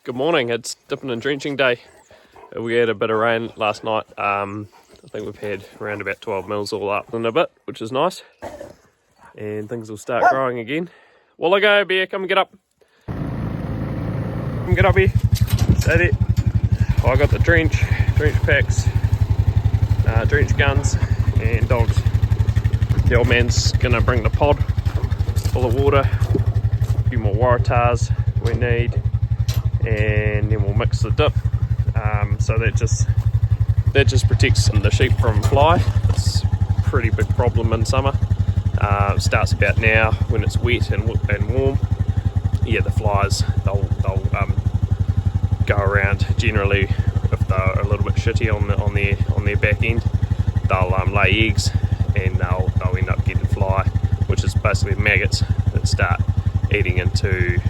Good morning, it's dipping and drenching day. We had a bit of rain last night. I think we've had around about 12 mils all up in a bit, which is nice. And things will start growing again. Wallago, bear, come and get up. Come get up here. Stay there. Oh, I got the drench packs, drench guns and dogs. The old man's gonna bring the pod full of water, a few more waratahs we need, and then we'll mix the dip. So that just protects the sheep from fly. It's a pretty big problem in summer. It starts about now when it's wet and warm. Yeah, the flies they'll go around. Generally, if they're a little bit shitty on their back end, they'll lay eggs and they'll end up getting fly, which is basically maggots that start eating into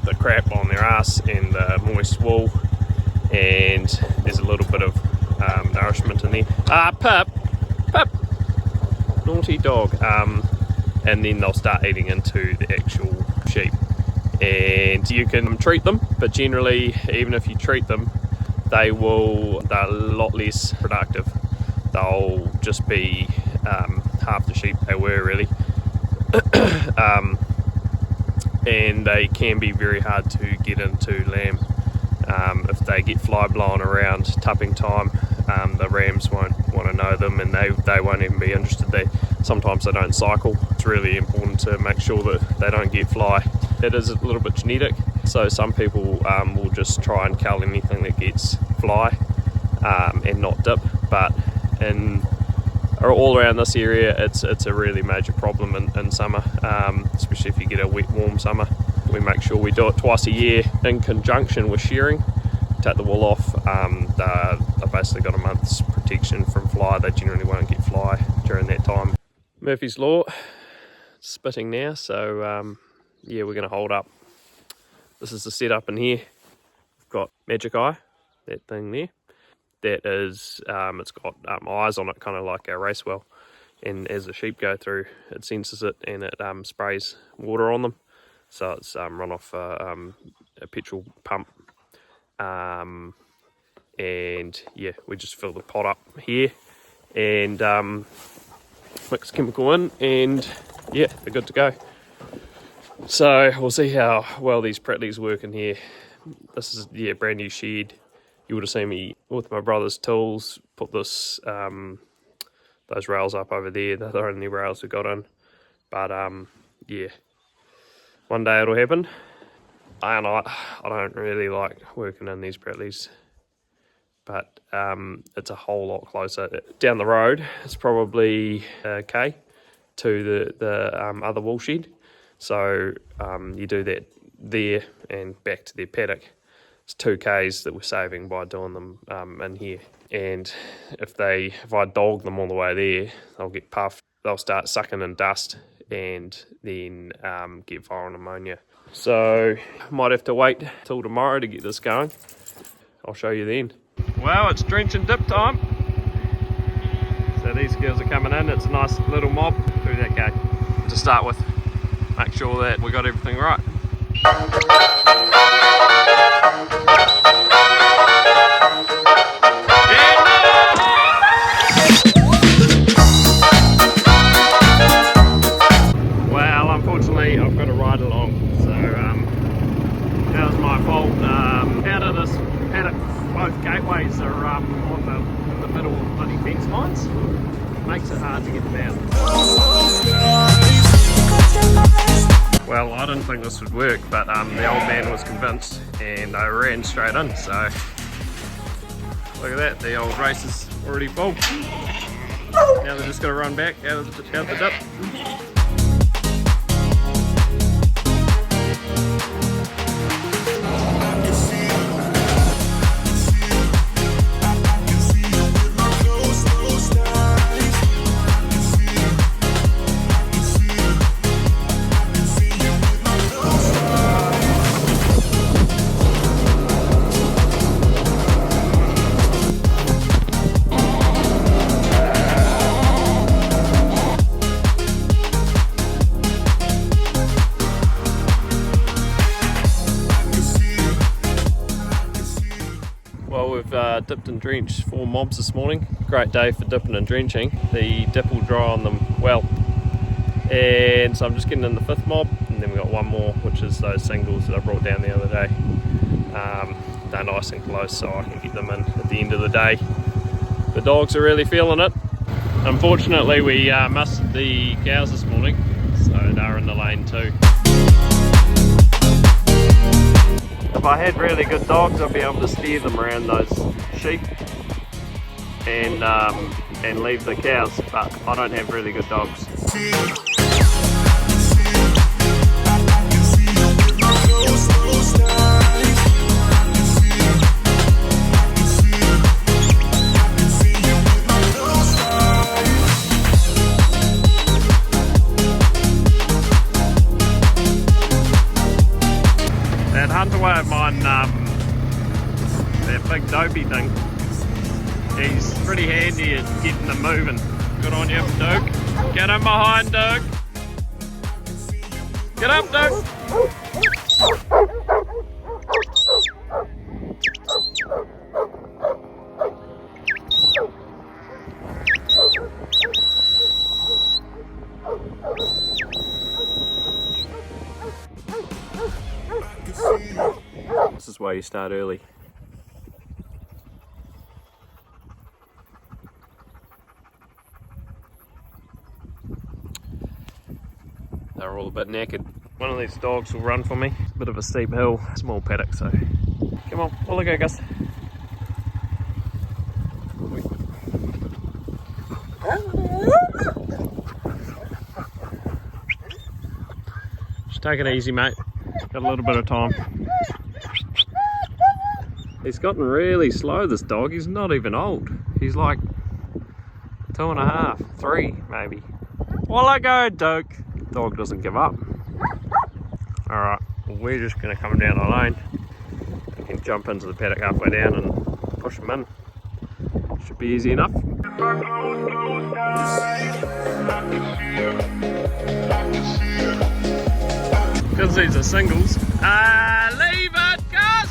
the crap on their ass and the moist wool, and there's a little bit of nourishment in there. Pip, naughty dog. And then they'll start eating into the actual sheep. And you can treat them, but generally, even if you treat them, they're a lot less productive. They'll just be half the sheep they were really. And they can be very hard to get into lamb. If they get fly blown around tupping time, the rams won't want to know them, and they won't even be interested. Sometimes they don't cycle. It's really important to make sure that they don't get fly. It is a little bit genetic, so some people will just try and cull anything that gets fly and not dip, but all around this area it's a really major problem in summer, especially if you get a wet warm summer. We make sure we do it twice a year in conjunction with shearing. Take the wool off. They've basically got a month's protection from fly. They generally won't get fly during that time. Murphy's Law, spitting now, so yeah, we're going to hold up. This is the setup in here. We've got Magic Eye, that thing there. That is, it's got eyes on it, kind of like a race well. And as the sheep go through, it senses it and it sprays water on them. So it's run off a petrol pump. And yeah, we just fill the pot up here and mix chemical in, and yeah, they're good to go. So we'll see how well these Pratleys work in here. This is brand new shed. You would have seen me with my brother's tools put those rails up over there. They're the only rails we got in. But yeah, one day it'll happen. I don't really like working in these Pratleys, but it's a whole lot closer. Down the road, it's probably a K to the other wool shed. So you do that there and back to their paddock. It's 2 Ks that we're saving by doing them in here. And if I dog them all the way there, they'll get puffed. They'll start sucking in dust and then get viral pneumonia. So might have to wait till tomorrow to get this going. I'll show you then. Well, it's drench and dip time. So these girls are coming in. It's a nice little mob through that gate. To start with, make sure that we got everything right. Well, unfortunately, I've got to ride along, so that was my fault. Out of this paddock, both gateways are on the middle of bloody fence lines. Makes it hard to get them out. Well, I didn't think this would work, but the old man was convinced and I ran straight in, so look at that, the old race is already full. Now they're just going to run back out the dip. Well, we've dipped and drenched 4 mobs this morning. Great day for dipping and drenching. The dip will dry on them well. And so I'm just getting in the 5th mob, and then we've got one more, which is those singles that I brought down the other day. They're nice and close, so I can get them in at the end of the day. The dogs are really feeling it. Unfortunately, we mustered the cows this morning, so they're in the lane too. If I had really good dogs, I'd be able to steer them around those sheep and leave the cows, but I don't have really good dogs. That hunter-way of mine, that big dopey thing, he's pretty handy at getting them moving. Good on you, Duke. Get him behind, Duke. Get up, Duke. This is why you start early. They're all a bit knackered. One of these dogs will run for me. Bit of a steep hill, small paddock, so come on, we'll go, Gus. Just take it easy, mate. Got a little bit of time. He's gotten really slow, this dog. He's not even old. He's like 2.5, 3 maybe. Well, I go, Duke. Dog doesn't give up. Alright, well, we're just going to come down the lane. We can jump into the paddock halfway down and push him in. Should be easy enough. Because these are singles. Leave it, Gus!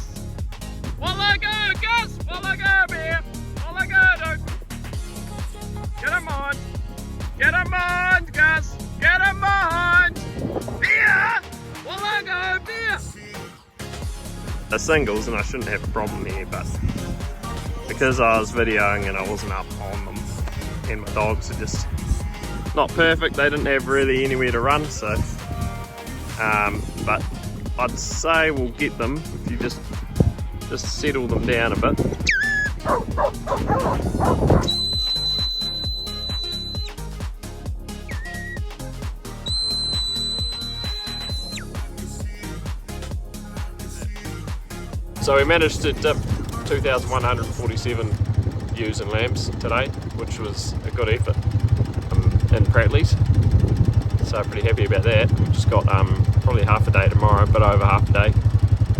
While I go, Gus! While I go, bear! While I go, Duke! Get him on! Get him on, Gus! Get him on! Beer! While I go, beer! They're singles and I shouldn't have a problem here, but because I was videoing and I wasn't up on them and my dogs are just not perfect, they didn't have really anywhere to run, so but I'd say we'll get them if you just settle them down a bit. So we managed to dip 2,147 ewes and lambs today, which was a good effort in Prattley's. So pretty happy about that. We've just got probably half a day tomorrow, but over half a day,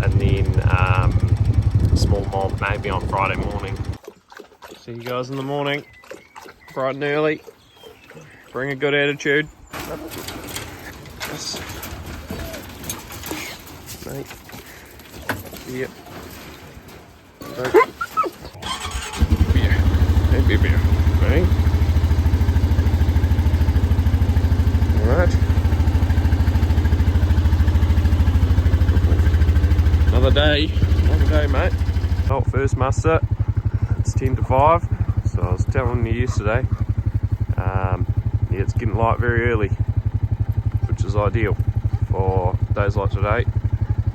and then a small mob maybe on Friday morning. See you guys in the morning, bright and early. Bring a good attitude. Yes. Mate. Yep. Beer. Hey, beer. Right. Alright. Another day, mate. Oh, first muster. It's 10 to 5. So I was telling you yesterday. Yeah, it's getting light very early, which is ideal for days like today.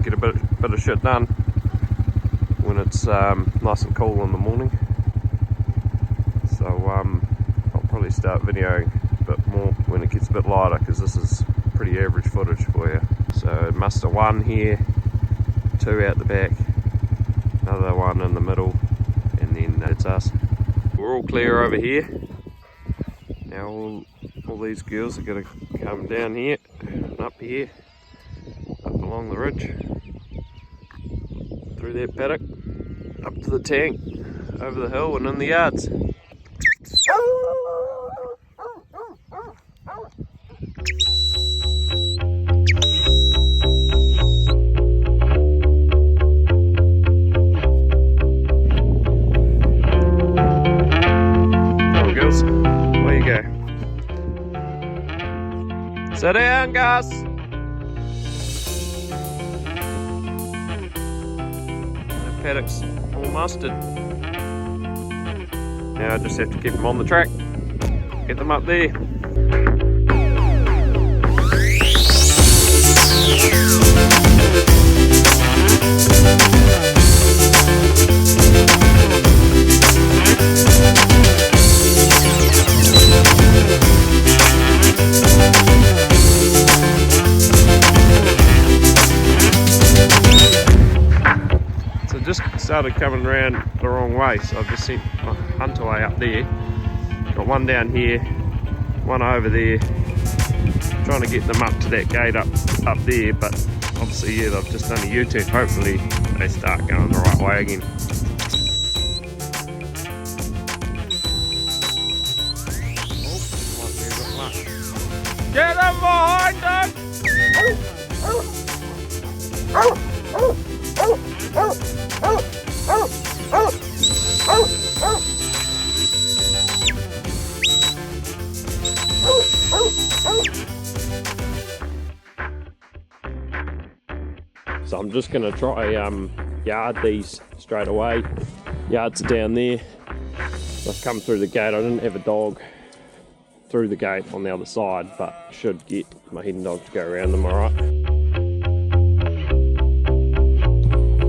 Get a bit of shit done when it's nice and cool in the morning. So I'll probably start videoing a bit more when it gets a bit lighter, because this is pretty average footage for you. So muster 1 here, 2 out the back, another 1 in the middle, and then it's us. We're all clear over here. Now all these girls are going to come down here and up here, up along the ridge, through that paddock, up to the tank, over the hill and in the yards. Sit down, Gus. The paddock's all mustered. Now I just have to keep them on the track. Get them up there. Just started coming around the wrong way, so I've just sent my hunter way up there. Got one down here, one over there. Trying to get them up to that gate up there, but obviously yeah, they've just done a U-turn. Hopefully they start going the right way again. Get them behind them! So I'm just going to try yard these straight away. Yards are down there. I've come through the gate. I didn't have a dog through the gate on the other side, but should get my heading dog to go around them alright.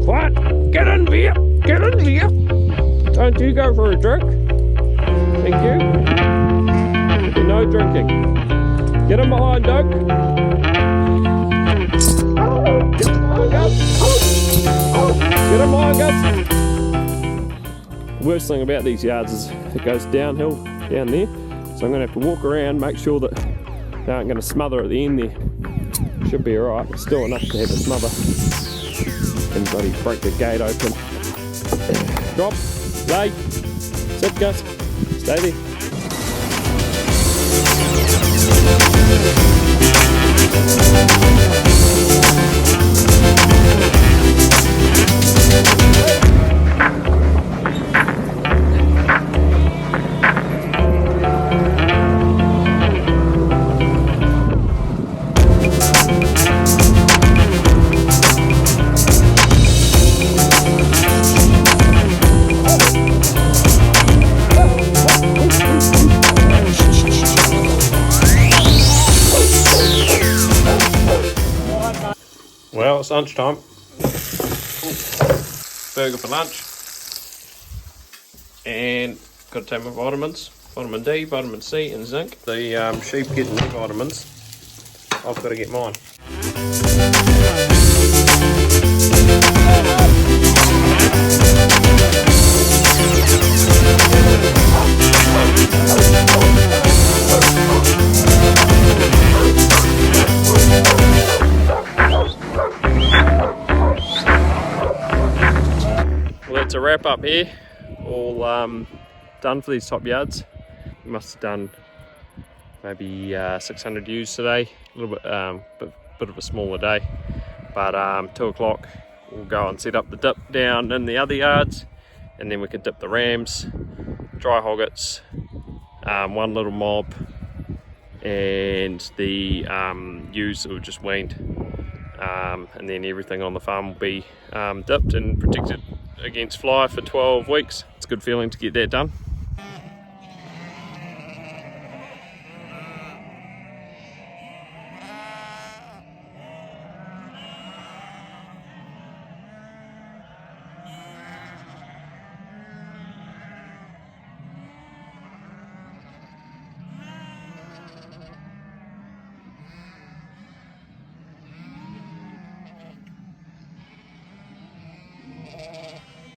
What? Get in here! Get in here! Don't you go for a drink? Thank you. No drinking. Get him behind, Doug. Get him behind, Gus. Get him behind, Gus. The worst thing about these yards is it goes downhill down there. So I'm going to have to walk around, make sure that they aren't going to smother at the end there. Should be alright, but still enough to have a smother. And bloody break the gate open. Drop, lay, sit, Gus, stay there. Well, it's lunchtime. Burger for lunch. And got to take my vitamins. Vitamin D, vitamin C and zinc. The sheep getting their vitamins. I've got to get mine. To wrap up here, all done for these top yards. Must have done maybe 600 ewes today, a little bit of a smaller day, but 2 o'clock we'll go and set up the dip down in the other yards, and then we can dip the rams, dry hoggets, one little mob, and the ewes that were just weaned, and then everything on the farm will be dipped and protected against fly for 12 weeks. It's a good feeling to get that done.